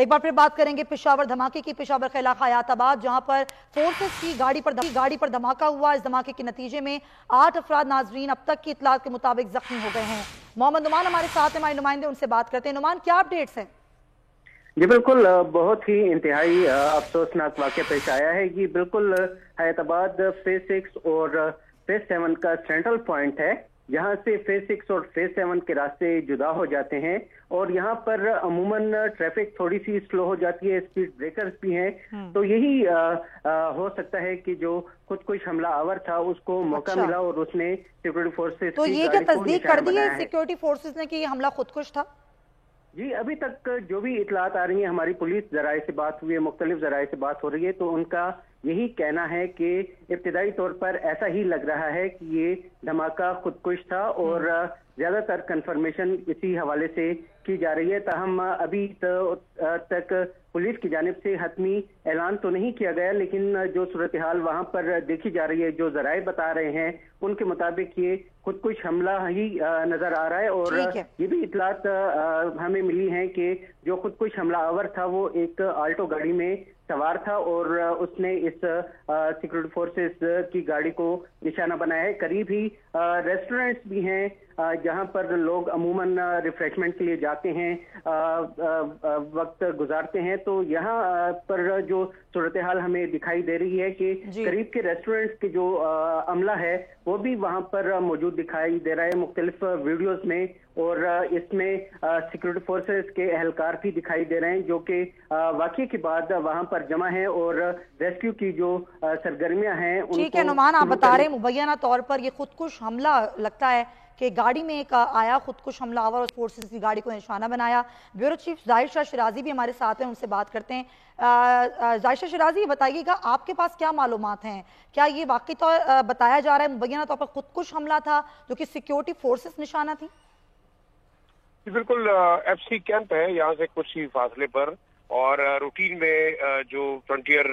एक बार फिर बात करेंगे पेशावर धमाके की। पेशावर का इलाका हयाताबाद, जहां पर फोर्सेस की गाड़ी पर धमाका हुआ। इस धमाके के नतीजे में 8 अफराद नाजरीन अब तक की इतलात के मुताबिक जख्मी हो गए हैं। मोहम्मद नुमान हमारे साथ हमारे नुमाइंदे, उनसे बात करते हैं। नुमान, क्या अपडेट्स हैं? जी बिल्कुल, बहुत ही इंतहाई अफसोसनाक वाक़या पेश आया है। ये बिल्कुल हैदराबाद फेज 6 और फेज 7 का सेंट्रल पॉइंट है। यहाँ से फेज 6 और फेज 7 के रास्ते जुदा हो जाते हैं और यहाँ पर अमूमन ट्रैफिक थोड़ी सी स्लो हो जाती है, स्पीड ब्रेकर्स भी हैं। तो यही हो सकता है कि जो खुदकुश हमलावर था उसको मौका मिला और उसने सिक्योरिटी फोर्सेस तो की ये क्या गाड़ी को तस्दीक कर निशाना दी है बनाया है। सिक्योरिटी फोर्सेस ने कि ये हमला खुदकुश था? जी, अभी तक जो भी इतलात आ रही है, हमारी पुलिस जराये से बात हुई है, मुख्तलिफ जराये से बात हो रही है, तो उनका यही कहना है कि इब्तिदाई तौर पर ऐसा ही लग रहा है कि ये धमाका खुदकुश था और ज्यादातर कंफर्मेशन इसी हवाले से की जा रही है। ताहम अभी तक पुलिस की जानिब से हतमी ऐलान तो नहीं किया गया, लेकिन जो सूरत हाल वहां पर देखी जा रही है, जो जराये बता रहे हैं, उनके मुताबिक ये खुदकुश हमला ही नजर आ रहा है। और ये भी इतलात हमें मिली है कि जो खुदकुश हमलावर था वो एक आल्टो गाड़ी में सवार था और उसने इस सिक्योरिटी फोर्सेस की गाड़ी को निशाना बनाया है। करीब ही रेस्टोरेंट्स भी हैं जहां पर लोग अमूमन रिफ्रेशमेंट के लिए जाते हैं, वक्त गुजारते हैं। तो यहाँ पर जो सूरत हाल हमें दिखाई दे रही है कि करीब के रेस्टोरेंट्स के जो अमला है वो भी वहां पर मौजूद दिखाई दे रहा है मुख्तलिफ वीडियोस में। और इसमें सिक्योरिटी फोर्सेस के एहलकार भी दिखाई दे रहे हैं जो कि वाकये के बाद वहां पर जमा है और रेस्क्यू की जो सरगर्मियां हैं। ठीक है नुमान, आप बता रहे हैं मुबैना तौर पर ये खुदकुश हमला लगता है कि गाड़ी में एक आया खुदकुश हमलावर और फोर्सेस की गाड़ी को निशाना बनाया। ब्यूरो चीफ जाहिर शाह शिराजी भी हमारे साथ हैं, उनसे बात करते हैं। जाहिर शाह शिराजी, बताइएगा आपके पास क्या मालूमात हैं? क्या ये वाकई तौर बताया जा रहा है मुबैना तौर पर खुदकुश हमला था जो कि सिक्योरिटी फोर्सेस निशाना थी? बिल्कुल, एफसी कैंप है यहाँ से कुछ ही फासले पर और रूटीन में जो फ्रंटियर